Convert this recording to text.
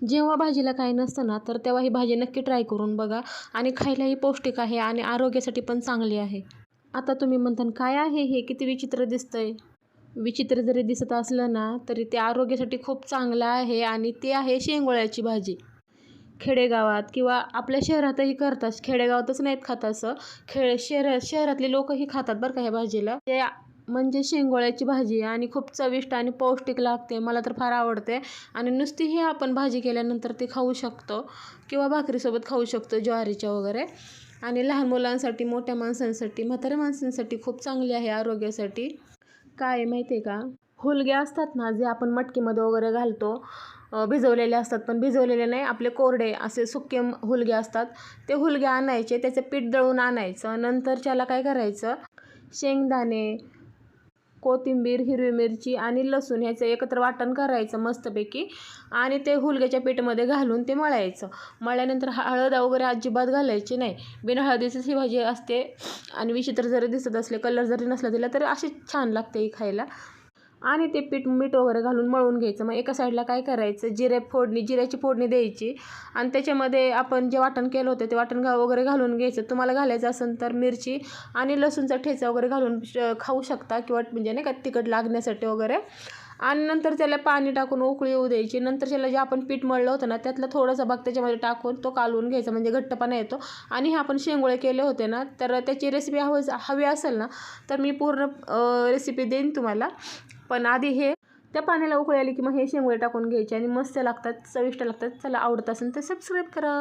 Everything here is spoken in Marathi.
जेव्हा भाजीला काही नसतं ना, तर तेव्हा ही भाजी नक्की ट्राय करून बघा आणि खायलाही पौष्टिक आहे आणि आरोग्यासाठी पण चांगली आहे. आता तुम्ही म्हणता काय आहे हे, किती विचित्र दिसतंय. विचित्र जरी दिसत असलं ना, तरी ते आरोग्यासाठी खूप चांगलं आहे आणि ते आहे शेंगोळ्याची भाजी. खेडेगावात किंवा आपल्या शहरातही करतात. खेडेगावातच नाहीत खात असं. शहरातले लोकंही खातात बरं का ह्या भाजीला. ते म्हणजे शेंगोळ्याची भाजी आणि खूप चविष्ट आणि पौष्टिक लागते. मला तर फार आवडते आणि नुसतीही आपण भाजी केल्यानंतर ती खाऊ शकतो किंवा भाकरीसोबत खाऊ शकतो ज्वारीच्या वगैरे. आणि लहान मुलांसाठी, मोठ्या माणसांसाठी, म्हाताऱ्या माणसांसाठी खूप चांगली आहे आरोग्यासाठी. काय आहे माहिती आहे का, हुलगे असतात ना, जे आपण मटकीमध्ये वगैरे घालतो, भिजवलेले असतात, पण भिजवलेले नाही, आपले कोरडे असे सुके हुलगे असतात. ते हुलगे आणायचे, त्याचं पीठ दळून आणायचं. नंतर त्याला काय करायचं, शेंगदाणे, कोथिंबीर, हिरवी मिरची आणि लसूण ह्याचं एकत्र वाटण करायचं मस्तपैकी आणि ते हुलग्याच्या पीठामध्ये घालून ते मळायचं. मळल्यानंतर हळद वगैरे अजिबात घालायची नाही. बिना हळदीचीच ही भाजी असते आणि विचित्र जरी दिसत असले, कलर जरी नसला दिला, तरी अशी छान लागते ही खायला. आणि ते पीठ मीठ वगैरे घालून मळून घ्यायचं. मग एका साईडला काय करायचं, जिऱ्याची फोडणी द्यायची आणि त्याच्यामध्ये आपण जे वाटण केलं होतं ते वाटण वगैरे घालून घ्यायचं. तुम्हाला घालायचं असेल तर मिरची आणि लसूणचा ठेचा वगैरे घालून खाऊ शकता किंवा म्हणजे नाही का तिखट लागण्यासाठी वगैरे. आणि नंतर त्याला पाणी टाकून उकळी येऊ द्यायची. नंतर त्याला जे आपण पीठ मळलं होतं ना, त्यातला थोडासा भाग त्याच्यामध्ये टाकून तो कालवून घ्यायचा, म्हणजे घट्टपणा येतो. आणि हे आपण शेंगोळे केले होते ना, तर त्याची रेसिपी हवी असेल ना, तर मी पूर्ण रेसिपी देईन तुम्हाला. पण आधी हे त्या पाण्याला उकळी आली की मग हे शेंगोळे टाकून घ्यायचे आणि मस्त लागतात, चविष्ट लागतात. चला, आवडत असेल तर सबस्क्राईब करा.